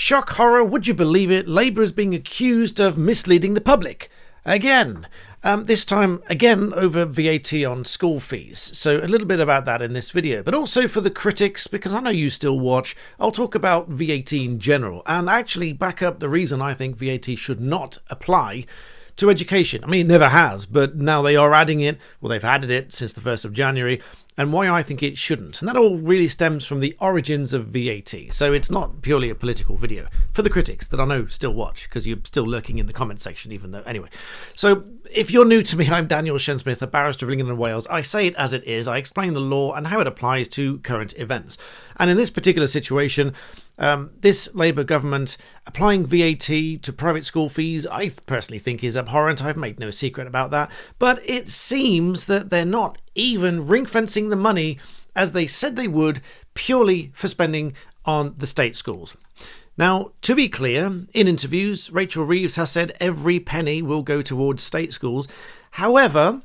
Shock horror, would you believe it? Labour is being accused of misleading the public. Again. This time, again, over VAT on school fees. So a little bit about that in this video. But also for the critics, because I know you still watch, I'll talk about VAT in general and actually back up the reason I think VAT should not apply to education. I mean, it never has, but now they are adding it. Well, they've added it since the 1st of January. And why I think it shouldn't. And that all really stems from the origins of VAT. So it's not purely a political video for the critics that I know still watch, because you're still lurking in the comment section, even though, anyway. So if you're new to me, I'm Daniel Shensmith, a barrister of England and Wales. I say it as it is. I explain the law and how it applies to current events. And in this particular situation, this Labour government applying VAT to private school fees, I personally think is abhorrent. I've made no secret about that. But it seems that they're not even ring-fencing the money as they said they would, purely for spending on the state schools. Now, to be clear, in interviews, Rachel Reeves has said every penny will go towards state schools. However,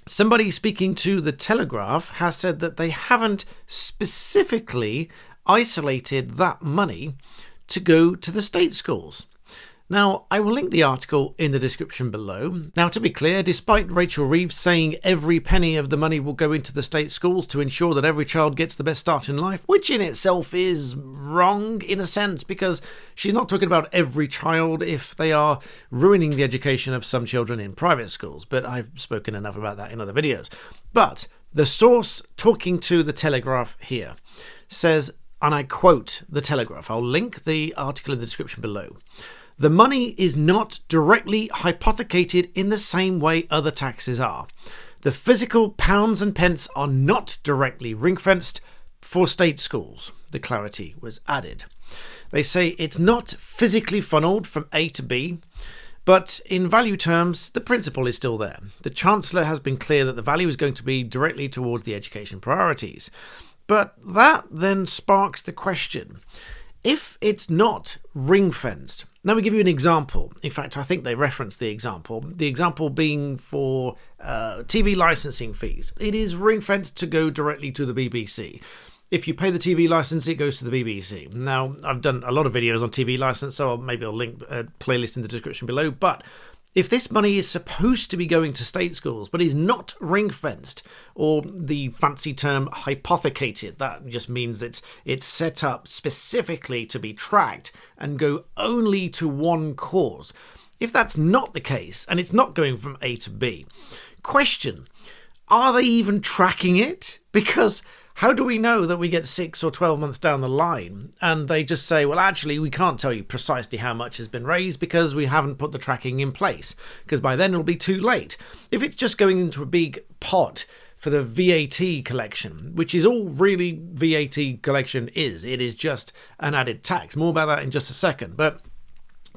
somebody speaking to the Telegraph has said that they haven't specifically isolated that money to go to the state schools. Now, I will link the article in the description below. Now, to be clear, despite Rachel Reeves saying every penny of the money will go into the state schools to ensure that every child gets the best start in life, which in itself is wrong in a sense, because she's not talking about every child if they are ruining the education of some children in private schools. But I've spoken enough about that in other videos. But the source talking to the Telegraph here says, and I quote the Telegraph, I'll link the article in the description below. The money is not directly hypothecated in the same way other taxes are. The physical pounds and pence are not directly ring-fenced for state schools. The clarity was added. They say it's not physically funneled from A to B, but in value terms, the principle is still there. The Chancellor has been clear that the value is going to be directly towards the education priorities. But that then sparks the question, if it's not ring-fenced. Now we give you an example. In fact, I think they referenced the example being for TV licensing fees. It is ring-fenced to go directly to the BBC. If you pay the TV license, it goes to the BBC. Now, I've done a lot of videos on TV license, so maybe I'll link a playlist in the description below. But if this money is supposed to be going to state schools, but is not ring-fenced, or the fancy term hypothecated, that just means it's set up specifically to be tracked and go only to one cause. If that's not the case, and it's not going from A to B, question, are they even tracking it? Because how do we know that we get 6 or 12 months down the line and they just say, well, actually, we can't tell you precisely how much has been raised because we haven't put the tracking in place, because by then it'll be too late. If it's just going into a big pot for the VAT collection, which is all really VAT collection is, it is just an added tax. More about that in just a second. But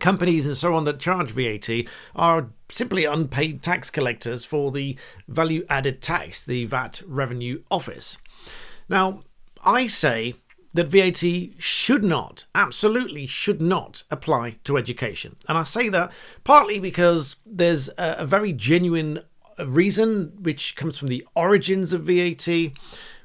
companies and so on that charge VAT are simply unpaid tax collectors for the value added tax, the VAT Revenue Office. Now, I say that VAT should not, absolutely should not apply to education. And I say that partly because there's a very genuine reason which comes from the origins of VAT,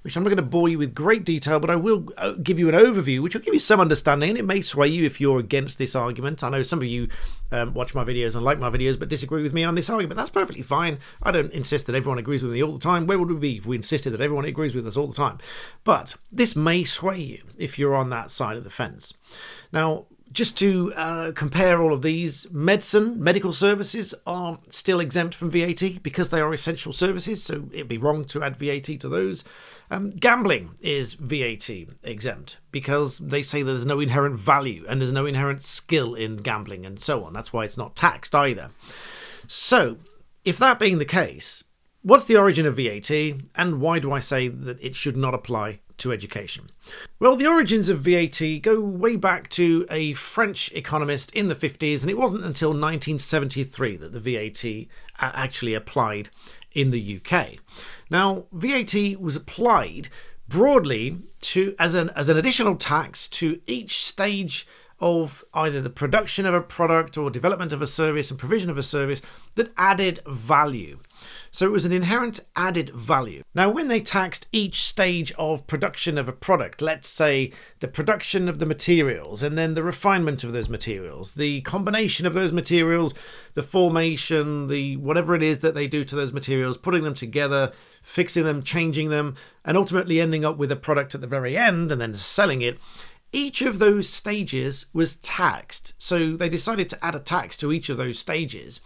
which I'm not going to bore you with great detail, but I will give you an overview, which will give you some understanding, and it may sway you if you're against this argument. I know some of you watch my videos and like my videos, but disagree with me on this argument. That's perfectly fine. I don't insist that everyone agrees with me all the time. Where would we be if we insisted that everyone agrees with us all the time? But this may sway you if you're on that side of the fence. Now, just to compare all of these, medical services are still exempt from VAT because they are essential services, so it'd be wrong to add VAT to those. Gambling is VAT exempt because they say that there's no inherent value and there's no inherent skill in gambling and so on. That's why it's not taxed either. So, if that being the case, what's the origin of VAT and why do I say that it should not apply to education? Well, the origins of VAT go way back to a French economist in the 50s, and it wasn't until 1973 that the VAT actually applied in the UK. Now, VAT was applied broadly to as an additional tax to each stage of either the production of a product or development of a service and provision of a service that added value. So it was an inherent added value. Now, when they taxed each stage of production of a product, let's say the production of the materials and then the refinement of those materials, the combination of those materials, the formation, the whatever it is that they do to those materials, putting them together, fixing them, changing them, and ultimately ending up with a product at the very end and then selling it. Each of those stages was taxed. So they decided to add a tax to each of those stages.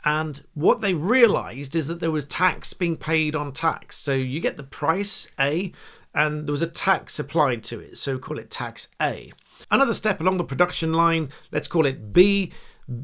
And what they realized is that there was tax being paid on tax. So you get the price A, and there was a tax applied to it. So call it tax A. Another step along the production line, let's call it B.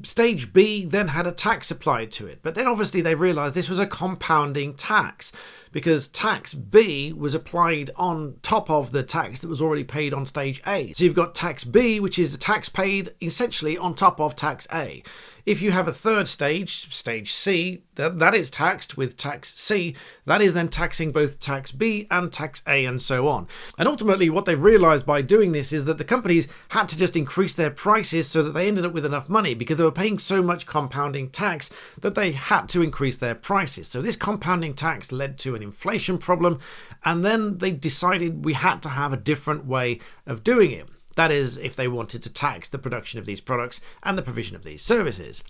Stage B then had a tax applied to it. But then obviously they realized this was a compounding tax, because tax B was applied on top of the tax that was already paid on stage A. So you've got tax B, which is a tax paid essentially on top of tax A. If you have a third stage, stage C, that is taxed with tax C, that is then taxing both tax B and tax A and so on. And ultimately what they realized by doing this is that the companies had to just increase their prices so that they ended up with enough money, because they were paying so much compounding tax that they had to increase their prices. So this compounding tax led to an inflation problem, and then they decided we had to have a different way of doing it. That is, if they wanted to tax the production of these products and the provision of these services.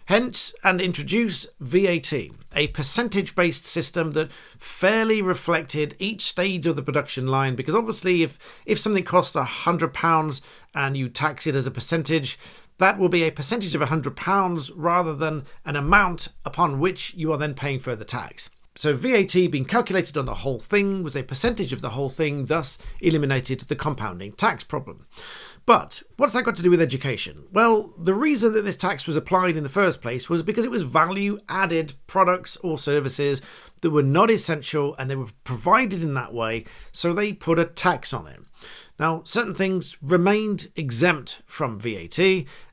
Hence, and introduce VAT, a percentage-based system that fairly reflected each stage of the production line, because obviously if something costs £100 and you tax it as a percentage, that will be a percentage of £100 rather than an amount upon which you are then paying further tax. So VAT being calculated on the whole thing was a percentage of the whole thing, thus eliminated the compounding tax problem. But what's that got to do with education? Well, the reason that this tax was applied in the first place was because it was value-added products or services that were not essential, and they were provided in that way, so they put a tax on it. Now, certain things remained exempt from VAT,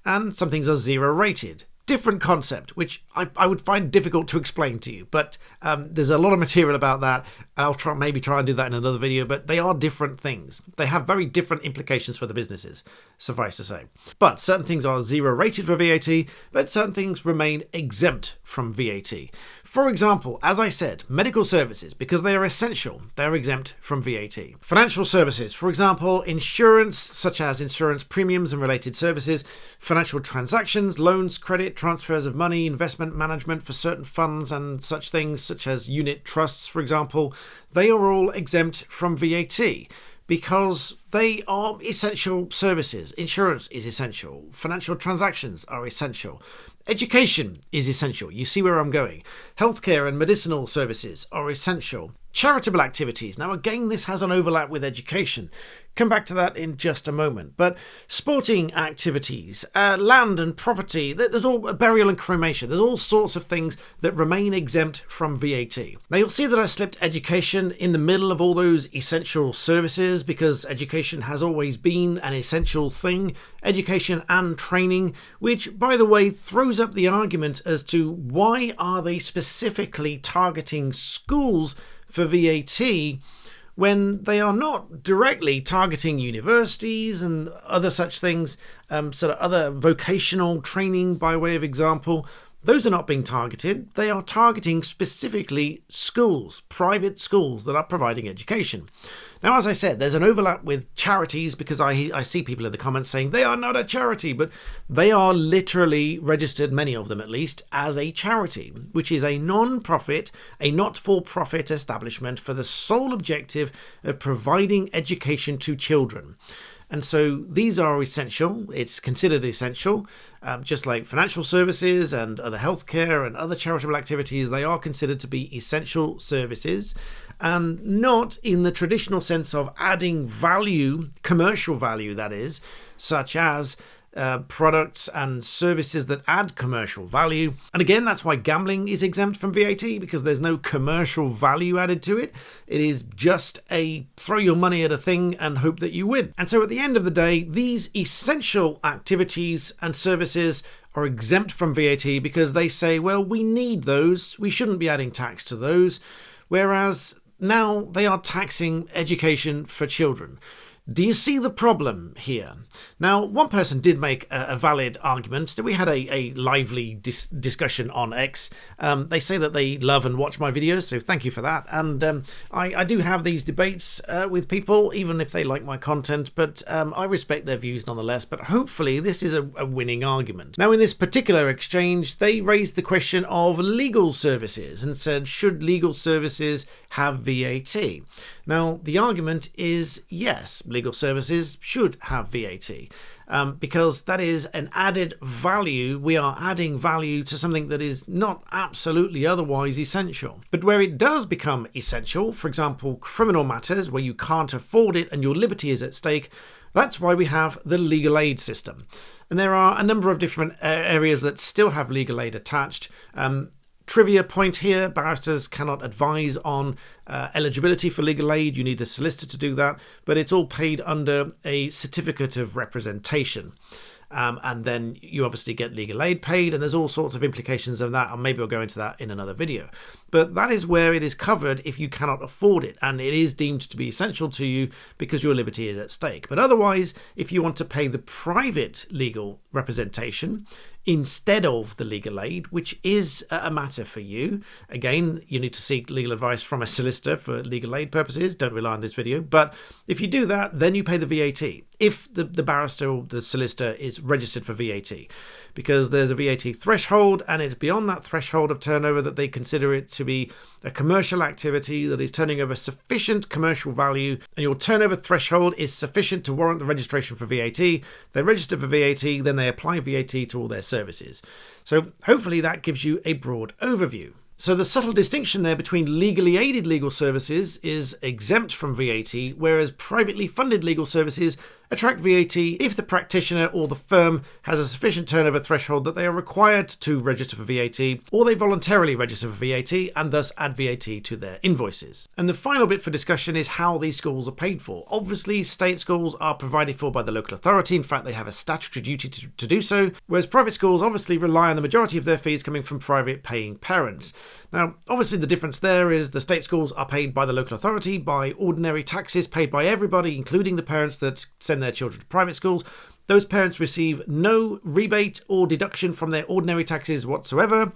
and some things are zero-rated. Different concept, which I would find difficult to explain to you, but there's a lot of material about that, and I'll maybe try and do that in another video. But they are different things. They have very different implications for the businesses, suffice to say. But certain things are zero rated for VAT, but certain things remain exempt from VAT. For example, as I said, medical services, because they are essential, they're exempt from VAT. Financial services, for example, insurance, such as insurance premiums and related services, financial transactions, loans, credit, transfers of money, investment management for certain funds and such things, such as unit trusts, for example, they are all exempt from VAT, because they are essential services. Insurance is essential. Financial transactions are essential. Education is essential. You see where I'm going. Healthcare and medicinal services are essential. Charitable activities. Now, again, this has an overlap with education. Come back to that in just a moment. But sporting activities, land and property, there's all burial and cremation. There's all sorts of things that remain exempt from VAT. Now, you'll see that I slipped education in the middle of all those essential services, because education has always been an essential thing. Education and training, which, by the way, throws up the argument as to why are they specifically targeting schools for VAT when they are not directly targeting universities and other such things, sort of other vocational training by way of example. Those are not being targeted. They are targeting specifically schools, private schools that are providing education. Now, as I said, there's an overlap with charities, because I see people in the comments saying they are not a charity, but they are literally registered, many of them at least, as a charity, which is a non-profit, a not-for-profit establishment for the sole objective of providing education to children. And so these are essential. It's considered essential, just like financial services and other healthcare and other charitable activities. They are considered to be essential services, and not in the traditional sense of adding value, commercial value that is, such as products and services that add commercial value. And again, that's why gambling is exempt from VAT, because there's no commercial value added to it. It is just a throw your money at a thing and hope that you win. And so at the end of the day, these essential activities and services are exempt from VAT because they say, well, we need those, we shouldn't be adding tax to those, whereas now they are taxing education for children. Do you see the problem here? Now, one person did make a valid argument. We had a lively discussion on X. They say that they love and watch my videos, so thank you for that. And I do have these debates with people, even if they like my content, but I respect their views nonetheless. But hopefully this is a winning argument. Now, in this particular exchange, they raised the question of legal services and said, should legal services have VAT? Now, the argument is yes, legal services should have VAT. Because that is an added value. We are adding value to something that is not absolutely otherwise essential. But where it does become essential, for example, criminal matters where you can't afford it and your liberty is at stake, that's why we have the legal aid system. And there are a number of different areas that still have legal aid attached. Trivia point here, barristers cannot advise on eligibility for legal aid. You need a solicitor to do that, but it's all paid under a certificate of representation. And then you obviously get legal aid paid, and there's all sorts of implications of that, and maybe I'll go into that in another video. But that is where it is covered if you cannot afford it, and it is deemed to be essential to you because your liberty is at stake. But otherwise, if you want to pay the private legal representation instead of the legal aid, which is a matter for you, again, you need to seek legal advice from a solicitor for legal aid purposes. Don't rely on this video. But if you do that, then you pay the VAT. If the barrister or the solicitor is registered for VAT, because there's a VAT threshold, and it's beyond that threshold of turnover that they consider it to be a commercial activity that is turning over sufficient commercial value, and your turnover threshold is sufficient to warrant the registration for VAT. They register for VAT, then they apply VAT to all their services. So hopefully that gives you a broad overview. So the subtle distinction there between legally aided legal services is exempt from VAT, whereas privately funded legal services attract VAT if the practitioner or the firm has a sufficient turnover threshold that they are required to register for VAT, or they voluntarily register for VAT and thus add VAT to their invoices. And the final bit for discussion is how these schools are paid for. Obviously, state schools are provided for by the local authority. In fact, they have a statutory duty to do so, whereas private schools obviously rely on the majority of their fees coming from private paying parents. Now, obviously the difference there is the state schools are paid by the local authority by ordinary taxes paid by everybody, including the parents that send their children to private schools. Those parents receive no rebate or deduction from their ordinary taxes whatsoever.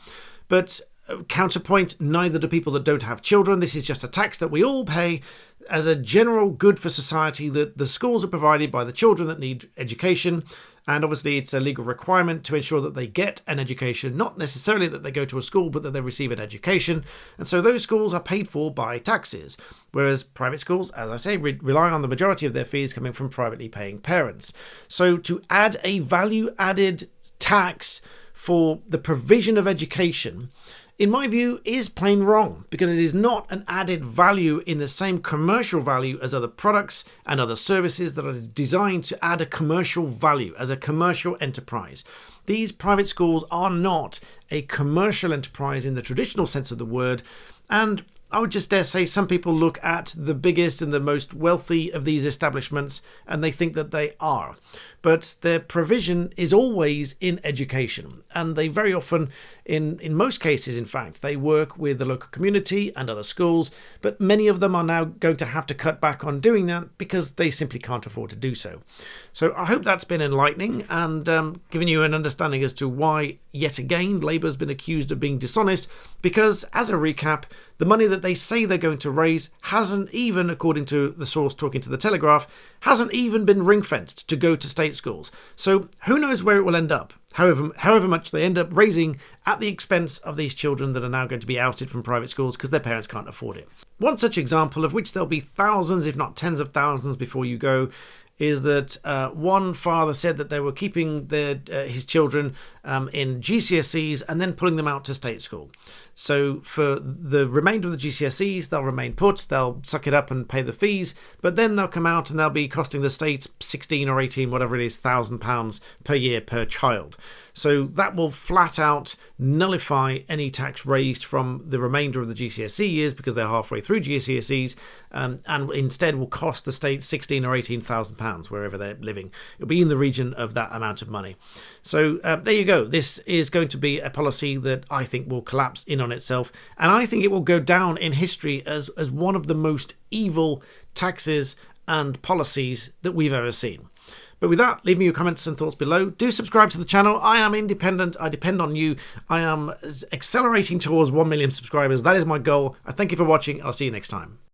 But counterpoint, neither do people that don't have children. This is just a tax that we all pay as a general good for society, that the schools are provided by the children that need education. And obviously it's a legal requirement to ensure that they get an education, not necessarily that they go to a school, but that they receive an education. And so those schools are paid for by taxes, whereas private schools, as I say, rely on the majority of their fees coming from privately paying parents. So to add a value-added tax for the provision of education, in my view, is plain wrong, because it is not an added value in the same commercial value as other products and other services that are designed to add a commercial value as a commercial enterprise. These private schools are not a commercial enterprise in the traditional sense of the word, and I would just dare say some people look at the biggest and the most wealthy of these establishments and they think that they are. But their provision is always in education, and they very often, in most cases in fact, they work with the local community and other schools, but many of them are now going to have to cut back on doing that because they simply can't afford to do so. So I hope that's been enlightening and given you an understanding as to why, yet again, Labour has been accused of being dishonest, because, as a recap, the money that they say they're going to raise hasn't even, according to the source talking to the Telegraph, hasn't even been ring-fenced to go to state schools. So who knows where it will end up, however much they end up raising at the expense of these children that are now going to be ousted from private schools because their parents can't afford it. One such example, of which there'll be thousands, if not tens of thousands before you go, is that one father said that they were keeping his children in GCSEs and then pulling them out to state school. So for the remainder of the GCSEs, they'll remain put, they'll suck it up and pay the fees, but then they'll come out and they'll be costing the state 16 or 18, whatever it is, £1,000 per year per child. So that will flat out nullify any tax raised from the remainder of the GCSE years because they're halfway through GCSEs, and instead will cost the state 16 or 18,000 pounds wherever they're living. It'll be in the region of that amount of money. So there you go. This is going to be a policy that I think will collapse in on itself, and I think it will go down in history as one of the most evil taxes and policies that we've ever seen. But with that, leave me your comments and thoughts below. Do subscribe to the channel. I am independent. I depend on you. I am accelerating towards 1 million subscribers. That is my goal. I thank you for watching. I'll see you next time.